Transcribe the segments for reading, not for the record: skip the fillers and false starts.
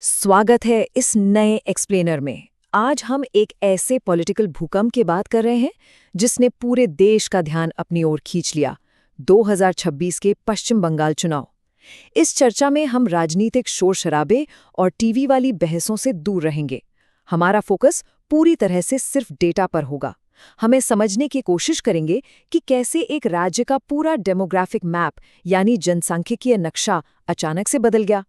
स्वागत है इस नए एक्सप्लेनर में। आज हम एक ऐसे पॉलिटिकल भूकंप की बात कर रहे हैं जिसने पूरे देश का ध्यान अपनी ओर खींच लिया। 2026 के पश्चिम बंगाल चुनाव। इस चर्चा में हम राजनीतिक शोर शराबे और टीवी वाली बहसों से दूर रहेंगे। हमारा फोकस पूरी तरह से सिर्फ डेटा पर होगा। हमें समझने की कोशिश करेंगे कि कैसे एक राज्य का पूरा डेमोग्राफिक मैप यानी जनसांख्यिकीय नक्शा अचानक से बदल गया।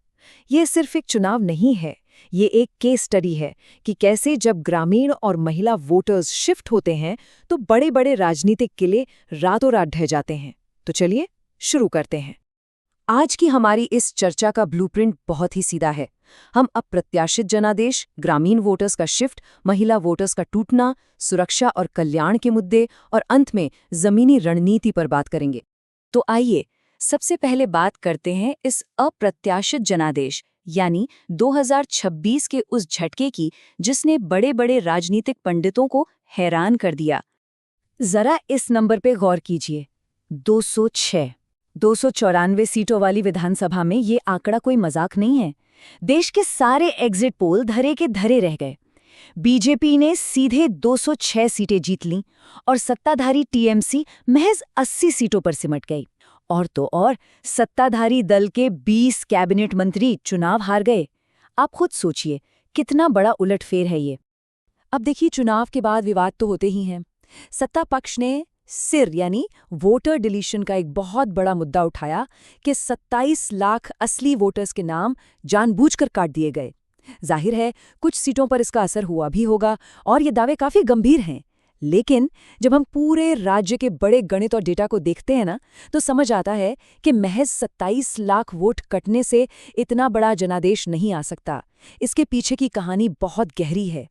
ये सिर्फ एक चुनाव नहीं है, ये एक केस स्टडी है कि कैसे जब ग्रामीण और महिला वोटर्स शिफ्ट होते हैं तो बड़े-बड़े राजनीतिक किले रातों रात ढह जाते हैं। तो चलिए शुरू करते हैं। आज की हमारी इस चर्चा का ब्लूप्रिंट बहुत ही सीधा है। हम अप्रत्याशित जनादेश, ग्रामीण वोटर्स का शिफ्ट, महिला वोटर्स का टूटना, सुरक्षा और कल्याण के मुद्दे और अंत में जमीनी रणनीति पर बात करेंगे। तो आइए सबसे पहले बात करते हैं इस अप्रत्याशित जनादेश यानी 2026 के उस झटके की जिसने बड़े बड़े राजनीतिक पंडितों को हैरान कर दिया। जरा इस नंबर पे गौर कीजिए, 206। 294 सीटों वाली विधानसभा में ये आंकड़ा कोई मजाक नहीं है। देश के सारे एग्जिट पोल धरे के धरे रह गए। बीजेपी ने सीधे 206 सीटें जीत लीं और सत्ताधारी टीएमसी महज 80 सीटों पर सिमट गई। और तो और सत्ताधारी दल के 20 कैबिनेट मंत्री चुनाव हार गए। आप खुद सोचिए कितना बड़ा उलटफेर है ये। अब देखिए, चुनाव के बाद विवाद तो होते ही हैं। सत्ता पक्ष ने सिर यानी वोटर डिलीशन का एक बहुत बड़ा मुद्दा उठाया कि 27 लाख असली वोटर्स के नाम जानबूझकर काट दिए गए। जाहिर है कुछ सीटों पर इसका असर हुआ भी होगा और ये दावे काफी गंभीर हैं। लेकिन जब हम पूरे राज्य के बड़े गणित और डेटा को देखते हैं ना, तो समझ आता है कि महज 27 लाख वोट कटने से इतना बड़ा जनादेश नहीं आ सकता। इसके पीछे की कहानी बहुत गहरी है।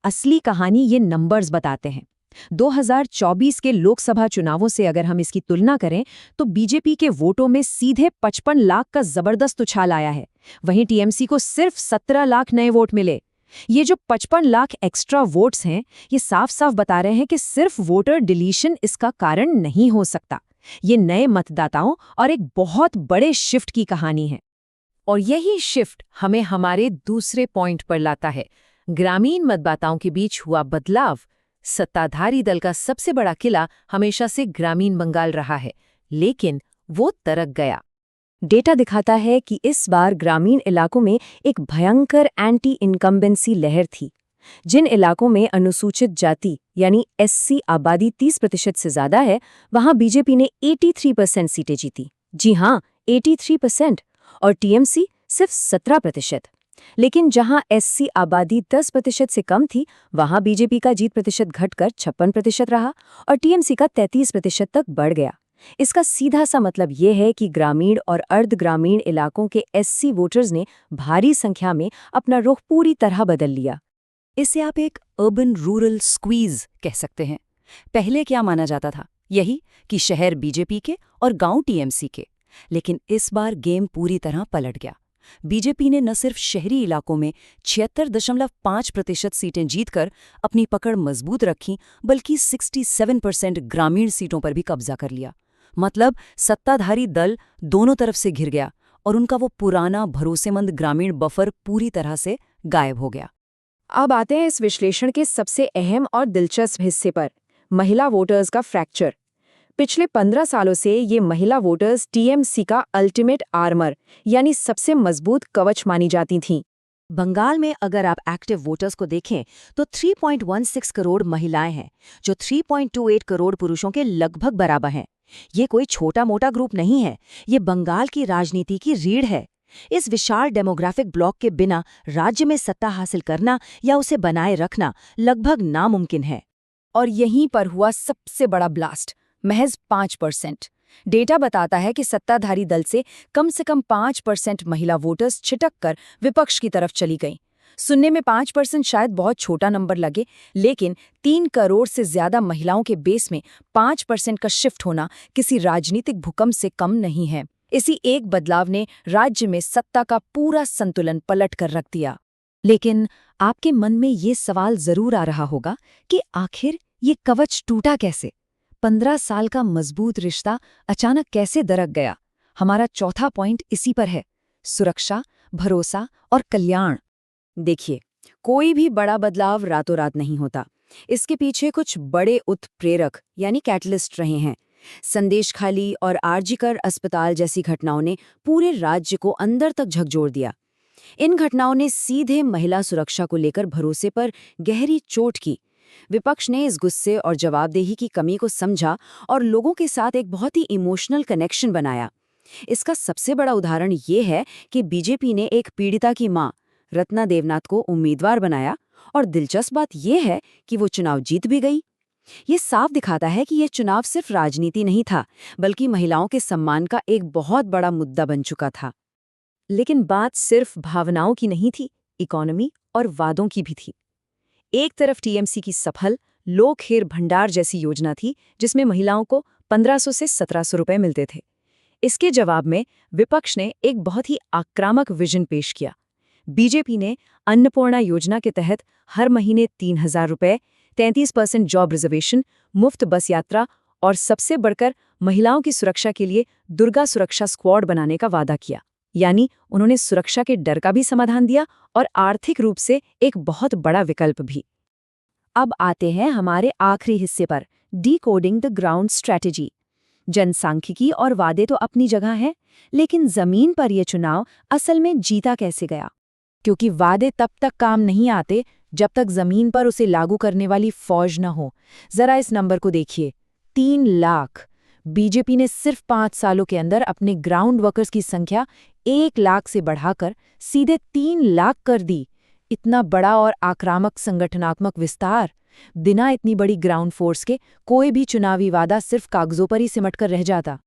असली कहानी ये नंबर्स बताते हैं। 2024 के लोकसभा चुनावों से अगर हम इसकी तुलना करें तो बीजेपी के वोटों में सीधे 55 लाख का जबरदस्त उछाल आया है। वहीं टीएमसी को सिर्फ 17 लाख नए वोट मिले। ये जो 55 लाख एक्स्ट्रा वोट्स हैं, ये साफ साफ बता रहे हैं कि सिर्फ वोटर डिलीशन इसका कारण नहीं हो सकता। ये नए मतदाताओं और एक बहुत बड़े शिफ्ट की कहानी है। और यही शिफ्ट हमें हमारे दूसरे पॉइंट पर लाता है। ग्रामीण मतदाताओं के बीच हुआ बदलाव। सत्ताधारी दल का सबसे बड़ा किला हमेशा से ग्रामीण बंगाल रहा है, लेकिन वो तरक गया। डेटा दिखाता है कि इस बार ग्रामीण इलाकों में एक भयंकर एंटी इनकम्बेंसी लहर थी। जिन इलाकों में अनुसूचित जाति यानी एससी आबादी 30% से ज्यादा है, वहां बीजेपी ने 83% सीटें जीती। जी हां, 83%। और टीएमसी सिर्फ 17%। लेकिन जहां एससी आबादी 10% से कम थी, वहां बीजेपी का जीत प्रतिशत घटकर 56% रहा और टीएमसी का 33% तक बढ़ गया। इसका सीधा सा मतलब ये है कि ग्रामीण और अर्ध ग्रामीण इलाकों के एससी वोटर्स ने भारी संख्या में अपना रुख पूरी तरह बदल लिया। इसे आप एक अर्बन रूरल स्क्वीज कह सकते हैं। पहले क्या माना जाता था? यही कि शहर बीजेपी के और गांव टीएमसी के। लेकिन इस बार गेम पूरी तरह पलट गया। बीजेपी ने न सिर्फ शहरी इलाकों में 76.5% सीटें जीतकर अपनी पकड़ मजबूत रखी, बल्कि 67% ग्रामीण सीटों पर भी कब्जा कर लिया। मतलब सत्ताधारी दल दोनों तरफ से घिर गया और उनका वो पुराना भरोसेमंद ग्रामीण बफर पूरी तरह से गायब हो गया। अब आते हैं इस विश्लेषण के सबसे अहम और दिलचस्प हिस्से पर, महिला वोटर्स का फ्रैक्चर। पिछले 15 सालों से ये महिला वोटर्स टीएमसी का अल्टीमेट आर्मर यानी सबसे मजबूत कवच मानी जाती थीं। बंगाल में अगर आप एक्टिव वोटर्स को देखें तो 3.16 करोड़ महिलाएं हैं, जो 3.28 करोड़ पुरुषों के लगभग बराबर हैं। ये कोई छोटा मोटा ग्रुप नहीं है, ये बंगाल की राजनीति की रीढ़ है। इस विशाल डेमोग्राफिक ब्लॉक के बिना राज्य में सत्ता हासिल करना या उसे बनाए रखना लगभग नामुमकिन है। और यहीं पर हुआ सबसे बड़ा ब्लास्ट, महज 5%। डेटा बताता है कि सत्ताधारी दल से कम 5% महिला वोटर्स छिटक कर विपक्ष की तरफ चली गईं। सुनने में 5% शायद बहुत छोटा नंबर लगे, लेकिन 3 करोड़ से ज्यादा महिलाओं के बेस में 5% का शिफ्ट होना किसी राजनीतिक भूकंप से कम नहीं है। इसी एक बदलाव ने राज्य में सत्ता का पूरा संतुलन पलट कर रख दिया। लेकिन आपके मन में ये सवाल जरूर आ रहा होगा कि आखिर ये कवच टूटा कैसे? 15 साल का मजबूत रिश्ता अचानक कैसे दरक गया? हमारा चौथा पॉइंट इसी पर है। सुरक्षा, भरोसा और कल्याण। देखिए, कोई भी बड़ा बदलाव रातों रात नहीं होता। इसके पीछे कुछ बड़े उत्प्रेरक यानी कैटलिस्ट रहे हैं। संदेश खाली और आरजीकर अस्पताल जैसी घटनाओं ने पूरे राज्य को अंदर तक झकझोर दिया। इन घटनाओं ने सीधे महिला सुरक्षा को लेकर भरोसे पर गहरी चोट की। विपक्ष ने इस गुस्से और जवाबदेही की कमी को समझा और लोगों के साथ एक बहुत ही इमोशनल कनेक्शन बनाया। इसका सबसे बड़ा उदाहरण ये है कि बीजेपी ने एक पीड़िता की मां रत्ना देवनाथ को उम्मीदवार बनाया और दिलचस्प बात यह है कि वो चुनाव जीत भी गई। ये साफ दिखाता है कि यह चुनाव सिर्फ राजनीति नहीं था, बल्कि महिलाओं के सम्मान का एक बहुत बड़ा मुद्दा बन चुका था। लेकिन बात सिर्फ भावनाओं की नहीं थी, इकोनॉमी और वादों की भी थी। एक तरफ टीएमसी की सफल लोक हेर भंडार जैसी योजना थी, जिसमें महिलाओं को 1500 से 1700 रुपए मिलते थे। इसके जवाब में विपक्ष ने एक बहुत ही आक्रामक विजन पेश किया। बीजेपी ने अन्नपूर्णा योजना के तहत हर महीने 3000 रुपए, 33% जॉब रिजर्वेशन, मुफ्त बस यात्रा और सबसे बढ़कर महिलाओं की सुरक्षा के लिए दुर्गा सुरक्षा स्क्वाड बनाने का वादा किया। यानी उन्होंने सुरक्षा के डर का भी समाधान दिया और आर्थिक रूप से एक बहुत बड़ा विकल्प भी। अब आते हैं हमारे आखिरी हिस्से पर, डीकोडिंग द ग्राउंड स्ट्रैटेजी। जनसांख्यिकी और वादे तो अपनी जगह हैं, लेकिन जमीन पर यह चुनाव असल में जीता कैसे गया? क्योंकि वादे तब तक काम नहीं आते जब तक जमीन पर उसे लागू करने वाली फौज न हो। जरा इस नंबर को देखिए, 3 लाख। बीजेपी ने सिर्फ 5 सालों के अंदर अपने ग्राउंड वर्कर्स की संख्या 1 लाख से बढ़ाकर सीधे 3 लाख कर दी। इतना बड़ा और आक्रामक संगठनात्मक विस्तार, बिना इतनी बड़ी ग्राउंड फोर्स के कोई भी चुनावी वादा सिर्फ कागजों पर ही सिमटकर रह जाता।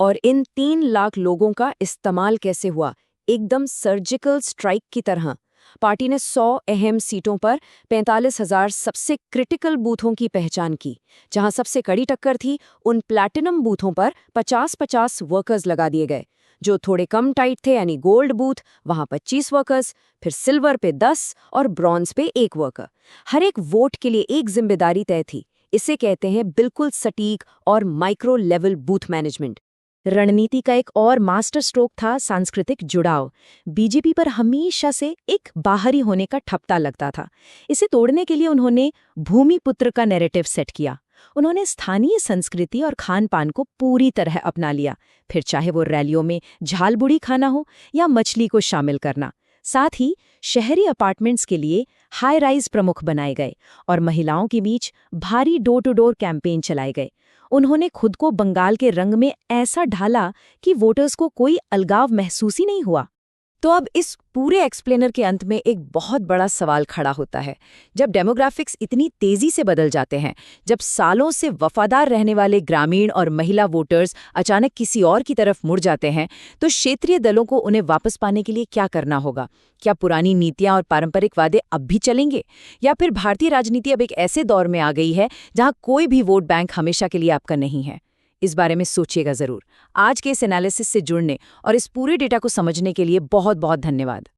और इन 3 लाख लोगों का इस्तेमाल कैसे हुआ? एकदम सर्जिकल स्ट्राइक की तरह। पार्टी ने 100 अहम सीटों पर 45,000 सबसे क्रिटिकल बूथों की पहचान की। जहां सबसे कड़ी टक्कर थी, उन प्लैटिनम बूथों पर 50-50 वर्कर्स लगा दिए गए। जो थोड़े कम टाइट थे यानी गोल्ड बूथ, वहां 25 वर्कर्स, फिर सिल्वर पे 10 और ब्रॉन्ज पे 1 वर्कर। हर एक वोट के लिए एक जिम्मेदारी तय थी। इसे कहते हैं बिल्कुल सटीक और माइक्रो लेवल बूथ मैनेजमेंट। रणनीति का एक और मास्टर स्ट्रोक था सांस्कृतिक जुड़ाव। बीजेपी पर हमेशा से एक बाहरी होने का ठप्पा लगता था। इसे तोड़ने के लिए उन्होंने भूमिपुत्र का नैरेटिव सेट किया। उन्होंने स्थानीय संस्कृति और खान पान को पूरी तरह अपना लिया, फिर चाहे वो रैलियों में झालबुड़ी खाना हो या मछली को शामिल करना। साथ ही शहरी अपार्टमेंट्स के लिए हाई राइज प्रमुख बनाए गए और महिलाओं के बीच भारी डोर टू डोर कैंपेन चलाए गए। उन्होंने खुद को बंगाल के रंग में ऐसा ढाला कि वोटर्स को कोई अलगाव महसूस ही नहीं हुआ। तो अब इस पूरे एक्सप्लेनर के अंत में एक बहुत बड़ा सवाल खड़ा होता है। जब डेमोग्राफिक्स इतनी तेजी से बदल जाते हैं, जब सालों से वफादार रहने वाले ग्रामीण और महिला वोटर्स अचानक किसी और की तरफ मुड़ जाते हैं, तो क्षेत्रीय दलों को उन्हें वापस पाने के लिए क्या करना होगा? क्या पुरानी नीतियां और पारंपरिक वादे अब भी चलेंगे, या फिर भारतीय राजनीति अब एक ऐसे दौर में आ गई है जहां कोई भी वोट बैंक हमेशा के लिए आपका नहीं है? इस बारे में सोचिएगा जरूर। आज के इस एनालिसिस से जुड़ने और इस पूरे डेटा को समझने के लिए बहुत बहुत धन्यवाद।